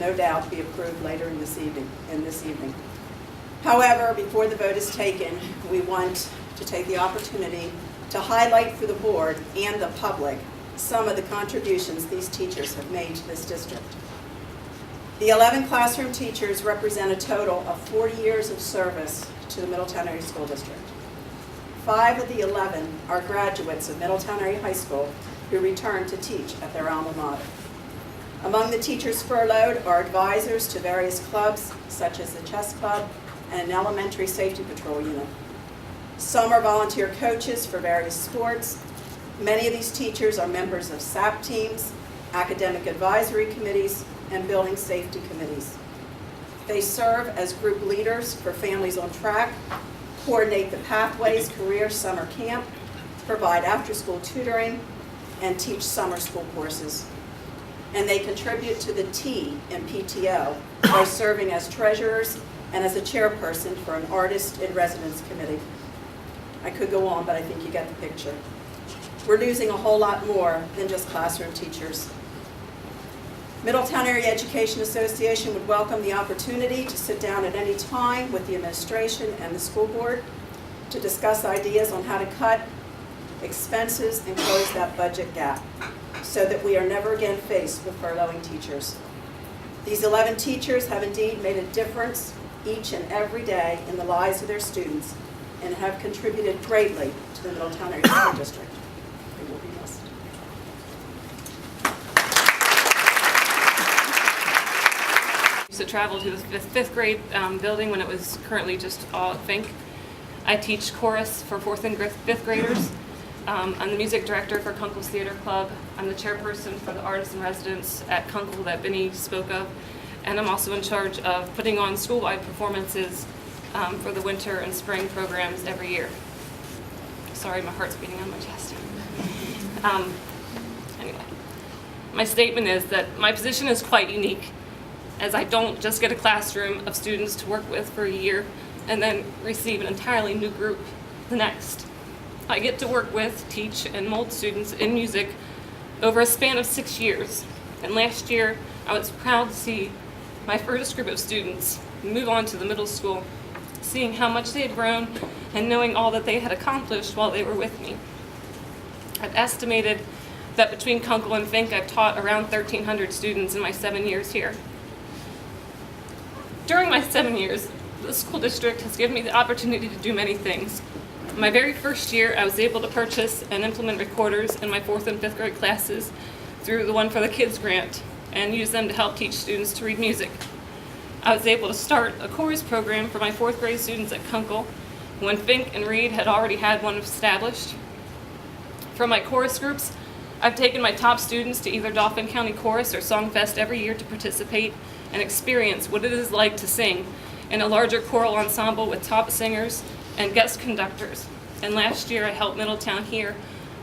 no doubt be approved later in this evening. However, before the vote is taken, we want to take the opportunity to highlight for the board and the public some of the contributions these teachers have made to this district. The 11 classroom teachers represent a total of 40 years of service to the Middletown Area School District. 5 of the 11 are graduates of Middletown Area High School who return to teach at their alma mater. Among the teachers furloughed are advisors to various clubs, such as the chess club and an elementary safety patrol unit. Some are volunteer coaches for various sports. Many of these teachers are members of SAP teams, academic advisory committees, and building safety committees. They serve as group leaders for Families on Track, coordinate the Pathways Career Summer Camp, provide after-school tutoring, and teach summer school courses. And they contribute to the T in PTO by serving as treasurers and as a chairperson for an Artist in Residence Committee. I could go on, but I think you get the picture. We're losing a whole lot more than just classroom teachers. Middletown Area Education Association would welcome the opportunity to sit down at any time with the administration and the school board to discuss ideas on how to cut expenses and close that budget gap so that we are never again faced with furloughing teachers. These 11 teachers have indeed made a difference each and every day in the lives of their students and have contributed greatly to the Middletown Area School District. They will be missed. I used to travel to the fifth grade building when it was currently just all Fink. I teach chorus for 4th and 5th graders. I'm the music director for Kunkel's Theater Club. I'm the chairperson for the Artists in Residence at Kunkel that Vinny spoke of. And I'm also in charge of putting on school-wide performances for the winter and spring programs every year. Sorry, my heart's beating on my chest. Anyway, my statement is that my position is quite unique, as I don't just get a classroom of students to work with for a year and then receive an entirely new group the next. I get to work with, teach, and mold students in music over a span of 6 years. And last year, I was proud to see my first group of students move on to the middle school, seeing how much they had grown and knowing all that they had accomplished while they were with me. I've estimated that between Kunkel and Fink, I've taught around 1,300 students in my 7 years here. During my 7 years, the school district has given me the opportunity to do many things. My very first year, I was able to purchase and implement recorders in my 4th and 5th grade classes through the One for the Kids grant and use them to help teach students to read music. I was able to start a chorus program for my 4th grade students at Kunkel when Fink and Reed had already had one established. For my chorus groups, I've taken my top students to either Dauphin County Chorus or Songfest every year to participate and experience what it is like to sing in a larger choral ensemble with top singers and guest conductors. And last year I helped Middletown here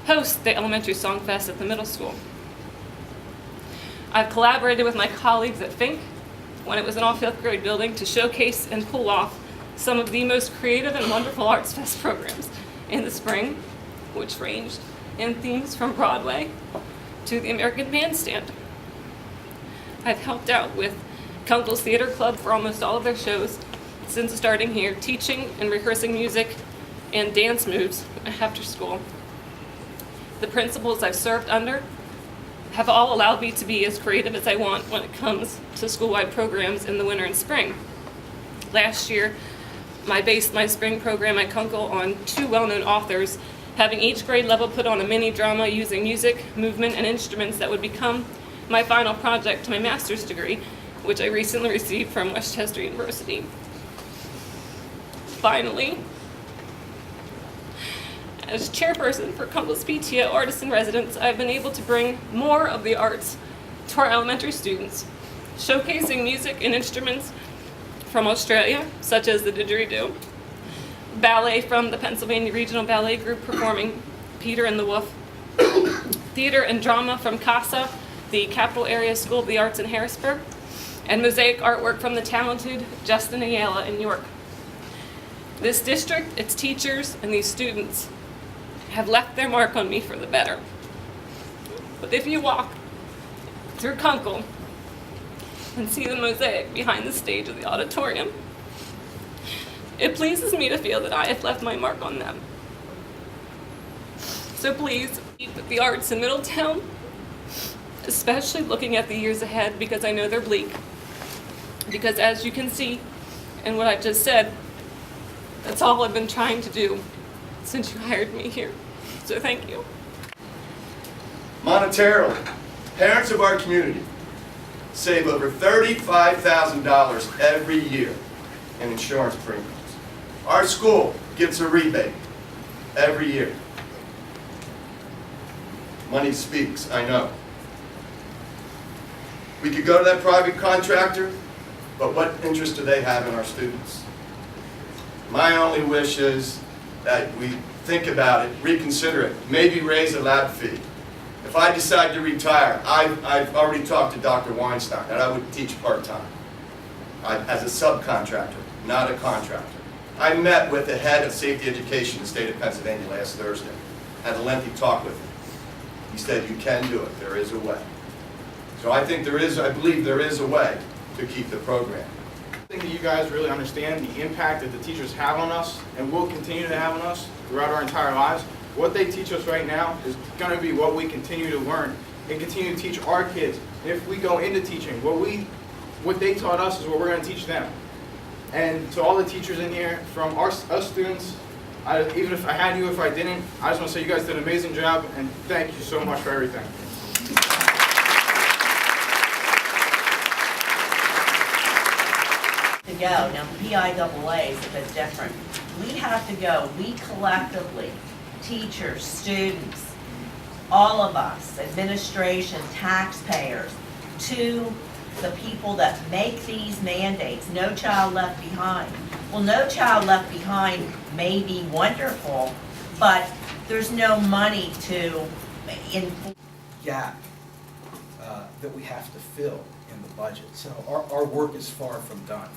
host the elementary Songfest at the middle school. I've collaborated with my colleagues at Fink when it was an all 5th grade building to showcase and pull off some of the most creative and wonderful Arts Fest programs in the spring, which ranged in themes from Broadway to the American Bandstand. I've helped out with Kunkel's Theater Club for almost all of their shows since starting here, teaching and rehearsing music and dance moves after school. The principals I've served under have all allowed me to be as creative as I want when it comes to school-wide programs in the winter and spring. Last year, I based my spring program at Kunkel on 2 well-known authors, having each grade level put on a mini drama using music, movement, and instruments that would become my final project to my master's degree, which I recently received from Westchester University. Finally, as chairperson for Kunkel's PTO Artists in Residence, I've been able to bring more of the arts to our elementary students, showcasing music and instruments from Australia, such as the didgeridoo, ballet from the Pennsylvania Regional Ballet Group performing Peter and the Wolf, theater and drama from CASA, the Capital Area School of the Arts in Harrisburg, and mosaic artwork from the talented Justin Ayala in York. This district, its teachers, and these students have left their mark on me for the better. But if you walk through Kunkel, and see the mosaic behind the stage of the auditorium. It pleases me to feel that I have left my mark on them. So please, keep the arts in Middletown, especially looking at the years ahead, because I know they're bleak. Because as you can see in what I've just said, that's all I've been trying to do since you hired me here. So thank you. Monetarily, parents of our community save over $35,000 every year in insurance premiums. Our school gets a rebate every year. Money speaks, I know. We could go to that private contractor, but what interest do they have in our students? My only wish is that we think about it, reconsider it, maybe raise a lab fee. If I decide to retire, I've already talked to Dr. Weinstein that I would teach part-time as a subcontractor, not a contractor. I met with the head of safety education in the state of Pennsylvania last Thursday. Had a lengthy talk with him. He said, you can do it, there is a way. So I believe there is a way to keep the program. I think that you guys really understand the impact that the teachers have on us and will continue to have on us throughout our entire lives. What they teach us right now is going to be what we continue to learn and continue to teach our kids. And if we go into teaching, what they taught us is what we're going to teach them. And to all the teachers in here, from us students, even if I had you, if I didn't, I just want to say you guys did an amazing job, and thank you so much for everything. To go. Now, PIAA is a bit different. We have to go, we collectively, teachers, students, all of us, administration, taxpayers, to the people that make these mandates, No Child Left Behind. Well, No Child Left Behind may be wonderful, but there's no money to enforce. Gap that we have to fill in the budget. So our work is far from done.